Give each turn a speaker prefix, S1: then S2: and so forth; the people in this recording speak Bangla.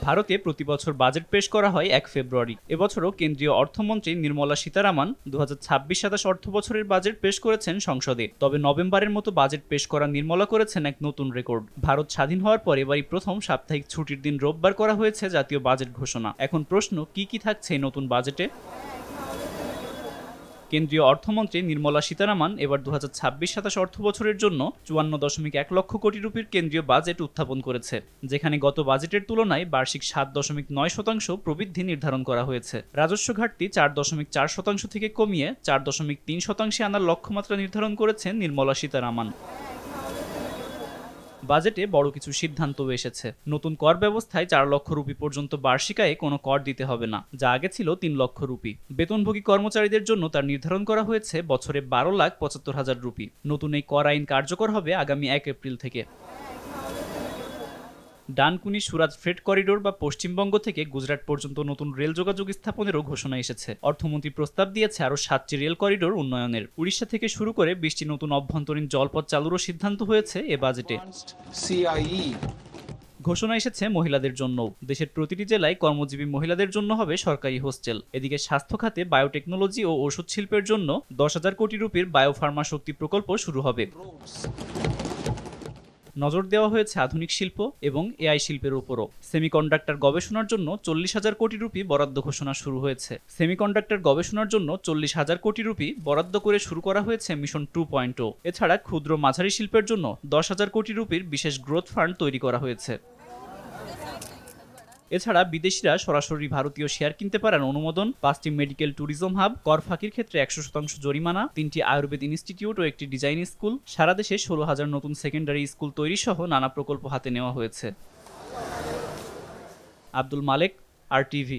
S1: ভারতে প্রতি বছর বাজেট পেশ করা হয় ১ ফেব্রুয়ারি। এবছরও কেন্দ্রীয় অর্থমন্ত্রী নির্মলা সীতারামন ২০২৬-২৭ অর্থবছরের বাজেট পেশ করেছেন সংসদে। তবে নভেম্বরের মতো বাজেট পেশ করা নির্মলা করেছেন এক নতুন রেকর্ড। ভারত স্বাধীন হওয়ার পর এবারই প্রথম সাপ্তাহিক ছুটির দিন রোববার করা হয়েছে জাতীয় বাজেট ঘোষণা। এখন প্রশ্ন, কি থাকছে এই নতুন বাজেটে? কেন্দ্রীয় অর্থমন্ত্রী নির্মলা সীতারামন এবার ২০২৬-২৭ অর্থবছরের জন্য ৫৪.১ লক্ষ কোটি রুপির কেন্দ্রীয় বাজেট উত্থাপন করেছে, যেখানে গত বাজেটের তুলনায় বার্ষিক ৭.৯% প্রবৃদ্ধি নির্ধারণ করা হয়েছে। রাজস্ব ঘাটতি ৪.৪% থেকে কমিয়ে ৪.৩% আনার লক্ষ্যমাত্রা নির্ধারণ করেছেন নির্মলা সীতারামন। বাজেটে বড় কিছু সিদ্ধান্তও এসেছে। নতুন কর ব্যবস্থায় ৪ লক্ষ রুপি পর্যন্ত বার্ষিক আয়ে কোনো কর দিতে হবে না, যা আগে ছিল ৩ লক্ষ রুপি। বেতনভোগী কর্মচারীদের জন্য তার নির্ধারণ করা হয়েছে বছরে ১২,৭৫,০০০ রুপি। নতুন এই কর আইন কার্যকর হবে আগামী ১ এপ্রিল থেকে। ডানকুনি সুরাত ফ্রেট করিডোর বা পশ্চিমবঙ্গ থেকে গুজরাট পর্যন্ত নতুন রেল যোগাযোগ স্থাপনেরও ঘোষণা এসেছে। অর্থমন্ত্রী প্রস্তাব দিয়েছে আরও ৭টি রেল করিডোর উন্নয়নের। উড়িষ্যা থেকে শুরু করে ২০টি নতুন অভ্যন্তরীণ জলপথ চালুরও সিদ্ধান্ত হয়েছে এ বাজেটে। ঘোষণা এসেছে মহিলাদের জন্যও। দেশের প্রতিটি জেলায় কর্মজীবী মহিলাদের জন্য হবে সরকারি হোস্টেল। এদিকে স্বাস্থ্য খাতে বায়োটেকনোলজি ও ওষুধ শিল্পের জন্য ১০,০০০ কোটি রুপির বায়োফার্মা শক্তি প্রকল্প শুরু হবে। নজর দেওয়া হয়েছে আধুনিক শিল্প এবং এআই শিল্পের উপরও। সেমিকন্ডাক্টর গবেষণার জন্য ৪০,০০০ কোটি রুপি বরাদ্দ ঘোষণা শুরু হয়েছে। সেমিকন্ডাক্টর গবেষণার জন্য ৪০,০০০ কোটি রুপি বরাদ্দ করে শুরু করা হয়েছে মিশন 2.0। এছাড়া ক্ষুদ্র মাঝারি শিল্পের জন্য ১০,০০০ কোটি রুপির বিশেষ গ্রোথ ফান্ড তৈরি করা হয়েছে। এছাড়া বিদেশিরা সরাসরি ভারতীয় শেয়ার কিনতে পারার অনুমোদন, ৫টি মেডিকেল ট্যুরিজম হাব, কর ফাঁকির ক্ষেত্রে ১০০% জরিমানা, ৩টি আয়ুর্বেদ ইনস্টিটিউট ও একটি ডিজাইন স্কুল, সারা দেশে ১৬,০০০ নতুন সেকেন্ডারি স্কুল তৈরি সহ নানা প্রকল্প হাতে নেওয়া হয়েছে। আব্দুল মালেক, RTV।